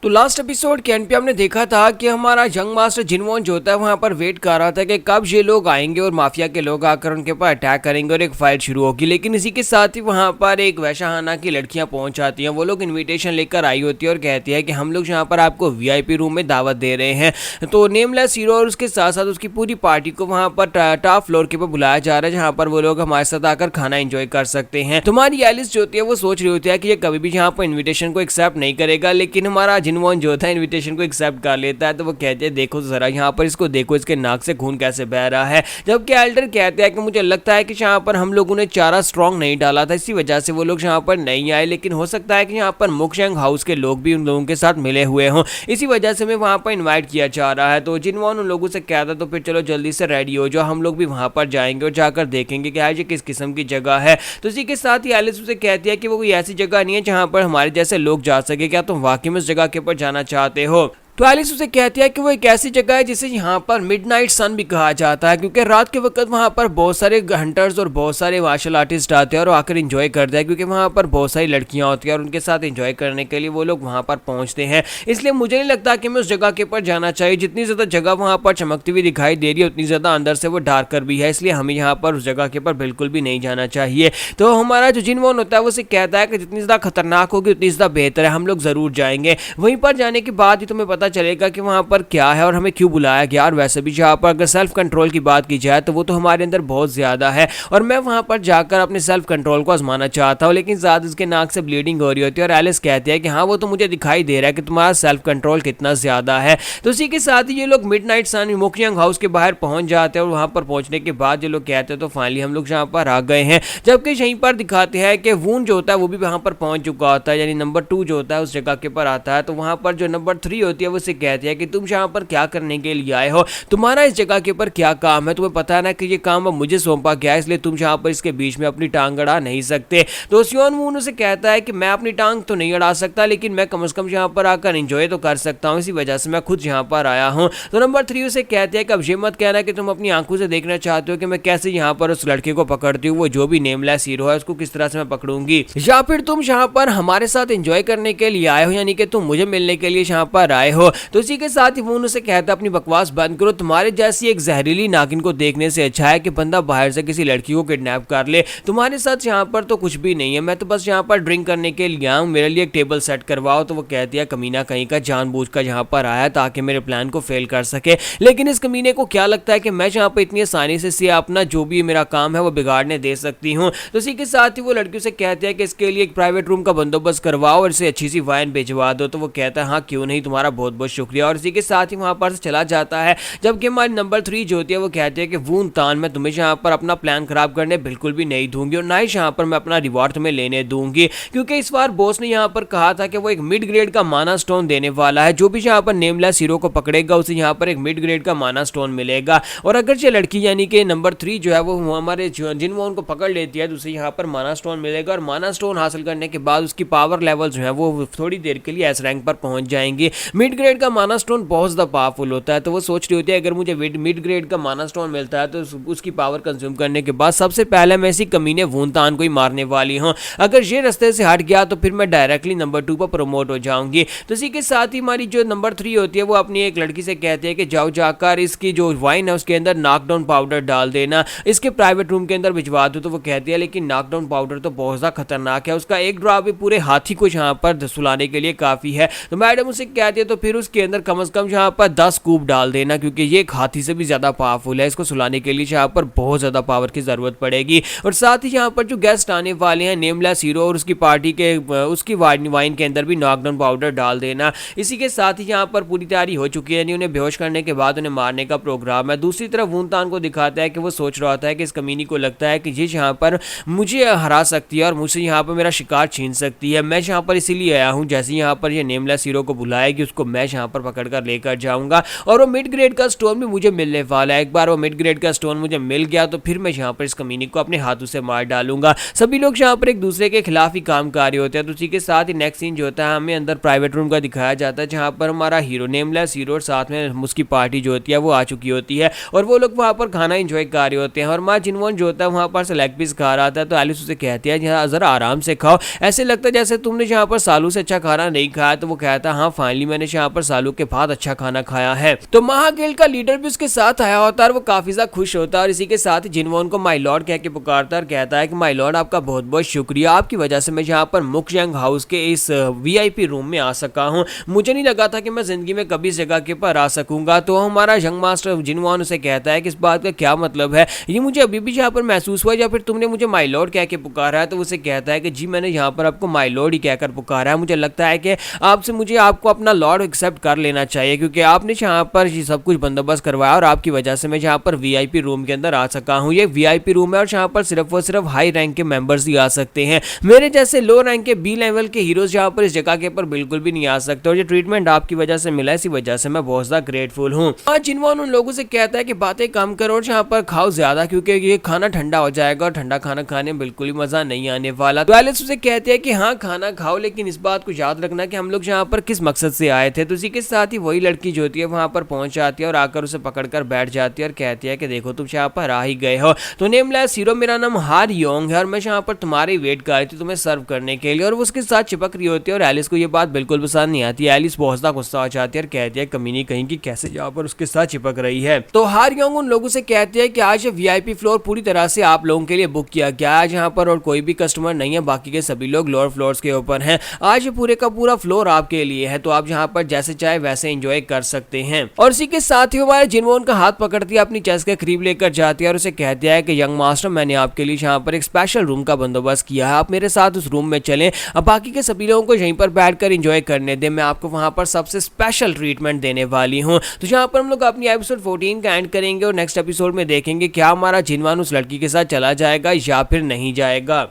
तो last episode के and पे हमने देखा था कि हमारा यंग मास्टर जिनवॉन जो होता है वहां पर वेट कर रहा था कि कब ये लोग आएंगे और माफिया के लोग आकर उनके ऊपर अटैक करेंगे और एक फाइट शुरू होगी। लेकिन इसी के साथ ही वहां पर एक वैशाहाना की लड़कियां पहुंच जाती हैं। वो लोग इन्विटेशन लेकर आई होती है और कहती है कि हम लोग यहाँ पर आपको वीआईपी रूम में दावत दे रहे हैं। तो नेमलेस हीरो और उसके साथ साथ उसकी पूरी पार्टी को वहां पर टॉप फ्लोर के ऊपर बुलाया जा रहा है, जहाँ पर वो लोग हमारे साथ आकर खाना एंजॉय कर सकते हैं। तुम्हारी एलिस जो होती है वो सोच रही होती है कि ये कभी भी यहाँ पर इन्विटेशन को एक्सेप्ट नहीं करेगा, लेकिन हमारा जिनवॉन जो होता है इन्विटेशन को एक्सेप्ट कर लेता है। तो वो कहते हैं देखो जरा यहाँ पर इसको देखो, इसके नाक से खून कैसे बह रहा है। जबकि एल्डर कहते हैं कि मुझे लगता है कि यहाँ पर हम लोगों ने चारा स्ट्रॉन्ग नहीं डाला था, इसी वजह से वो लोग यहाँ पर नहीं आए। लेकिन हो सकता है कि यहाँ पर मुक्शेंग हाउस के लोग भी उन लोगों के साथ मिले हुए हों, इसी वजह से हमें वहाँ पर इन्वाइट किया जा रहा है। तो जिनवॉन उन लोगों से कहता तो फिर चलो जल्दी से रेडी हो जाओ, हम लोग भी वहाँ पर जाएंगे और जाकर देखेंगे कि आज ये किस किस्म की जगह है। तो इसी के साथ ही एलिस उसे कहती है कि वो कोई ऐसी जगह नहीं है जहाँ पर हमारे जैसे लोग जा सके, क्या तुम वाकई में उस जगह के ऊपर जाना चाहते हो। तो एलिस उसे कहती है कि वो एक ऐसी जगह है जिसे यहाँ पर मिडनाइट सन भी कहा जाता है, क्योंकि रात के वक्त वहाँ पर बहुत सारे हंटर्स और बहुत सारे मार्शल आर्टिस्ट आते हैं और आकर एंजॉय करते हैं, क्योंकि वहाँ पर बहुत सारी लड़कियाँ होती हैं और उनके साथ एंजॉय करने के लिए वो लोग वहाँ पर पहुँचते हैं। इसलिए मुझे नहीं लगता कि मैं उस जगह के ऊपर जाना चाहिए। जितनी ज़्यादा जगह वहाँ पर चमकती हुई दिखाई दे रही है उतनी ज़्यादा अंदर से वो डार्कर भी है, इसलिए हमें यहाँ पर उस जगह के ऊपर बिल्कुल भी नहीं जाना चाहिए। तो हमारा जो जिनवॉन होता है वो उसे कहता है कि जितनी ज़्यादा खतरनाक होगी उतनी ज़्यादा बेहतर है, हम लोग ज़रूर जाएंगे। वहीं पर जाने के बाद ही तुम्हें पता चलेगा कि वहाँ पर क्या है और हमें क्यों बुलाया गया। और वैसे भी जहाँ पर अगर सेल्फ कंट्रोल की बात की जाए तो वो तो हमारे अंदर बहुत ज़्यादा है और मैं वहाँ पर जाकर अपने सेल्फ कंट्रोल को आजमाना चाहता हूँ, लेकिन ज़्यादा इसके नाक से ब्लीडिंग हो रही होती है। और एलिस कहती है कि हाँ वो तो मुझे दिखाई दे रहा है कि तुम्हारा सेल्फ कंट्रोल कितना ज़्यादा है। तो इसी के साथ ही ये लोग मिडनाइट सन मुक्शेंग हाउस के बाहर पहुँच जाते हैं और वहाँ पर पहुँचने के बाद ये लोग कहते हैं तो फाइनली हम लोग यहाँ पर आ गए हैं। जबकि यहीं पर दिखाते हैं कि वून जो होता है वो भी वहाँ पर पहुँच चुका होता है, यानी नंबर 2 जो होता है उस जगह के ऊपर आता है। तो वहाँ पर जो नंबर 3 होती है वो उसे कहती है कि तुम यहाँ पर क्या करने के लिए आए हो, तुम्हारा इस जगह के ऊपर क्या काम है, तुम्हें पता है ना कि ये काम अब मुझे सौंपा गया है, इसलिए तुम यहाँ पर इसके बीच में अपनी टांग अड़ा नहीं सकते। तो सियोन वून उसे कहता है कि मैं अपनी टांग तो नहीं अड़ा सकता, लेकिन मैं कम से कम यहाँ पर आकर एंजॉय तो कर सकता हूँ, इसी वजह से मैं खुद यहाँ पर आया हूँ। तो नंबर 3 उसे कहते हैं कि अब ये मत कहना कि तुम अपनी आंखों से देखना चाहते हो कि मैं कैसे यहाँ पर उस लड़के को पकड़ती हूँ, वो जो भी नेमलेस हीरो है उसको किस तरह से मैं पकड़ूंगी, या फिर तुम यहाँ पर हमारे साथ एंजॉय करने के लिए आए हो, यानी कि तुम मुझे मिलने के लिए यहाँ पर आए हो। तो इसी के साथ ही वून उसे कहता है अपनी बकवास बंद करो, तुम्हारे जैसी एक जहरीली नागिन को देखने से अच्छा है कि बंदा बाहर से किसी लड़की को किडनैप कर ले। तुम्हारे साथ यहाँ पर तो कुछ भी नहीं है, मैं तो बस यहाँ पर ड्रिंक करने के लिए आऊँ, मेरे लिए एक टेबल सेट करवाओ। तो वो कहती है कमीना कहीं का जानबूझकर यहाँ पर आया ताकि मेरे प्लान को फेल कर सके। लेकिन इस कमीने को क्या लगता है कि मैं यहाँ पर इतनी आसानी से अपना जो भी मेरा काम है वो बिगाड़ने दे सकती हूँ। तो इसी के साथ ही वो लड़की से कहती है कि इसके लिए एक प्राइवेट रूम का बंदोबस्त करवाओ और इसे अच्छी सी वाइन भिजवा दो। तो वो कहता है हाँ क्यों नहीं, तुम्हारा बहुत बहुत शुक्रिया। और इसी के साथ ही वहाँ पर से चला जाता है। जबकि हमारी नंबर 3 जो होती है वो कहती है कि वून तान मैं तुम्हें यहाँ पर अपना प्लान खराब करने बिल्कुल भी नहीं दूंगी और ना ही यहाँ पर मैं अपना रिवॉर्ड तुम्हें लेने दूंगी, क्योंकि इस बार बॉस ने यहाँ पर कहा था कि वो एक मिड ग्रेड का माना स्टोन देने वाला है। जो भी यहाँ पर नेमलेस हीरो को पकड़ेगा उसे यहाँ पर एक मिड ग्रेड का माना स्टोन मिलेगा। और अगर ये लड़की यानी कि नंबर 3 जो है वो हमारे जिनवॉन को पकड़ लेती है तो उसे यहाँ पर माना स्टोन मिलेगा और माना स्टोन हासिल करने के बाद उसकी पावर लेवल जो है वो थोड़ी देर के लिए एस रैंक पर पहुंच जाएंगे। मिड ग्रेड का माना स्टोन बहुत ज़्यादा पावरफुल होता है, तो वो सोच रही होती है अगर मुझे मिड ग्रेड का माना स्टोन मिलता है तो उसकी पावर कंज्यूम करने के बाद सबसे पहले मैं इसी कमीने वूनतान को ही मारने वाली हूँ। अगर ये रास्ते से हट गया तो फिर मैं डायरेक्टली नंबर 2 पर प्रमोट हो जाऊंगी। तो इसी के साथ ही हमारी जो नंबर 3 होती है वो अपनी एक लड़की से कहती है कि जाओ जाकर इसकी जो वाइन है उसके अंदर नॉकडाउन पाउडर डाल देना, इसके प्राइवेट रूम के अंदर भिजवा दो। तो वो कहती है लेकिन नॉकडाउन पाउडर तो बहुत ज़्यादा खतरनाक है, उसका एक ड्रॉप भी पूरे हाथी को यहाँ पर सुलाने के लिए काफ़ी है। तो मैडम उसे कहती है तो फिर उसके अंदर कम से कम यहाँ पर 10 कूब डाल देना, क्योंकि ये एक हाथी से भी ज़्यादा पावरफुल है, इसको सुलाने के लिए यहाँ पर बहुत ज़्यादा पावर की ज़रूरत पड़ेगी। और साथ ही यहाँ पर जो गेस्ट आने वाले हैं नेमलेस हीरो और उसकी पार्टी के उसकी वाइन के अंदर भी नॉकडाउन पाउडर डाल देना। इसी के साथ ही यहाँ पर पूरी तैयारी हो चुकी है, उन्हें बेहोश करने के बाद उन्हें मारने का प्रोग्राम है। दूसरी तरफ वूनतान को दिखाता है कि वो सोच रहा होता है कि इस कमीनी को लगता है कि ये यहाँ पर मुझे हरा सकती है और मुझसे यहाँ पर मेरा शिकार छीन सकती है। मैं यहाँ पर इसीलिए आया हूँ, जैसे यहाँ पर ये नेमलेस हीरो को बुलाएगी उसको मैं यहाँ पर पकड़ कर लेकर जाऊंगा और वो मिड ग्रेड का स्टोन भी मुझे मिलने वाला है। एक बार वो मिड ग्रेड का स्टोन मुझे मिल गया तो फिर मैं यहाँ पर इस कमीनी को अपने हाथों से मार डालूंगा। सभी लोग यहाँ पर एक दूसरे के खिलाफ ही काम कर रहे होते हैं। तो उसी के साथ ही नेक्स्ट सीन जो होता है हमें अंदर प्राइवेट रूम का दिखाया जाता है, जहाँ पर हमारा हीरो नेमलेस हीरो और साथ में उसकी पार्टी जो होती है वो आ चुकी होती है और वो लोग वहाँ पर खाना एंजॉय कर रहे होते हैं। और माँ जिनवॉन जो होता है वहाँ पर से लेग पीस खा रहा था, तो एलिस उसे कहती है जरा आराम से खाओ, ऐसे लगता है जैसे तुमने यहाँ पर सालू से अच्छा खाना नहीं खाया। तो वो कहता है हाँ फाइनली मैंने यहाँ पर सालू के बाद अच्छा खाना खाया है। तो महागिल का लीडर भी उसके साथ आया होता है और वो काफी ज्यादा खुश होता है और इसी के साथ ही जिनवॉन को माय लॉर्ड कह के पुकारता है और कहता है कि माय लॉर्ड आपका बहुत बहुत शुक्रिया, आपकी वजह से मैं यहाँ पर मुकजंग हाउस के इस वीआईपी रूम में आ सका हूँ। मुझे नहीं लगा था कि मैं जिंदगी में कभी इस जगह के पर आ सकूंगा। तो हमारा यंग मास्टर जिनवॉन उसे कहता है कि इस बात का क्या मतलब है, ये मुझे अभी भी यहाँ पर महसूस हुआ या फिर तुमने मुझे माय लॉर्ड कह के पुकारा है। तो उसे कहता है कि जी मैंने यहाँ पर आपको माय लॉर्ड ही कहकर पुकारा है, मुझे लगता है कि आपसे मुझे आपको अपना लॉर्ड एक्सेप्ट कर लेना चाहिए क्योंकि आपने यहाँ पर सब कुछ बंदोबस्त करवाया और आपकी वजह से मैं यहाँ पर वीआईपी रूम के अंदर आ सका हूँ। ये वीआईपी रूम है और यहाँ पर सिर्फ और सिर्फ हाई रैंक के मेंबर्स ही आ सकते हैं, मेरे जैसे लो रैंक के बी लेवल के हीरोज यहाँ पर इस जगह के ऊपर बिल्कुल भी नहीं आ सकते और ये ट्रीटमेंट आपकी वजह से मिला है, इसी वजह से मैं बहुत ज्यादा ग्रेटफुल हूँ। आज जिनवॉन उन लोगों से कहता है कि बातें कम करो और यहाँ पर खाओ ज्यादा क्योंकि ये खाना ठंडा हो जाएगा और ठंडा खाना खाने में बिल्कुल ही मजा नहीं आने वाला। तो एलिस उसे कहते हैं कि हाँ खाना खाओ लेकिन इस बात को याद रखना कि हम लोग यहाँ पर किस मकसद से आए थे। तो इसी के साथ ही वही लड़की जो होती है वहां पर पहुंच जाती है और आकर उसे पकड़कर बैठ जाती है और कहती है कि देखो तुम यहाँ पर आ ही गए हो, तो नेमलेस हीरो मेरा नाम हार योंग है और मैं यहाँ पर तुम्हारी वेट कर रही थी तुम्हें सर्व करने के लिए। और वो उसके साथ चिपक रही होती है और एलिस को ये बात बिल्कुल पसंद नहीं आती है। एलिस बहुत ज्यादा गुस्सा हो जाती है और कहती है कमीनी कहीं की कैसे यहाँ पर उसके साथ चिपक रही है। तो हार योंग उन लोगों से कहती है कि आज वीआईपी फ्लोर पूरी तरह से आप लोगों के लिए बुक किया गया है, आज यहाँ पर और कोई भी कस्टमर नहीं है, बाकी के सभी लोग लोअर फ्लोर्स के ऊपर हैं, आज पूरे का पूरा फ्लोर आपके लिए है, तो आप यहाँ पर जैसे चाहे वैसे एंजॉय कर सकते हैं। और इसी के साथ ही हमारे जिनवॉन का हाथ पकड़ती है, अपनी चेस्ट के करीब लेकर जाती है और उसे कहती है कि यंग मास्टर मैंने आपके लिए यहाँ पर एक स्पेशल रूम का बंदोबस्त किया है, आप मेरे साथ उस रूम में चलें, अब बाकी के सभी लोगों को यहीं पर बैठकर एंजॉय करने दें, मैं आपको वहां पर सबसे स्पेशल ट्रीटमेंट देने वाली हूँ। तो यहाँ पर हम लोग अपनी एपिसोड 14 का एंड करेंगे और नेक्स्ट एपिसोड में देखेंगे क्या हमारा जिनवॉन उस लड़की के साथ चला जाएगा या फिर नहीं जाएगा।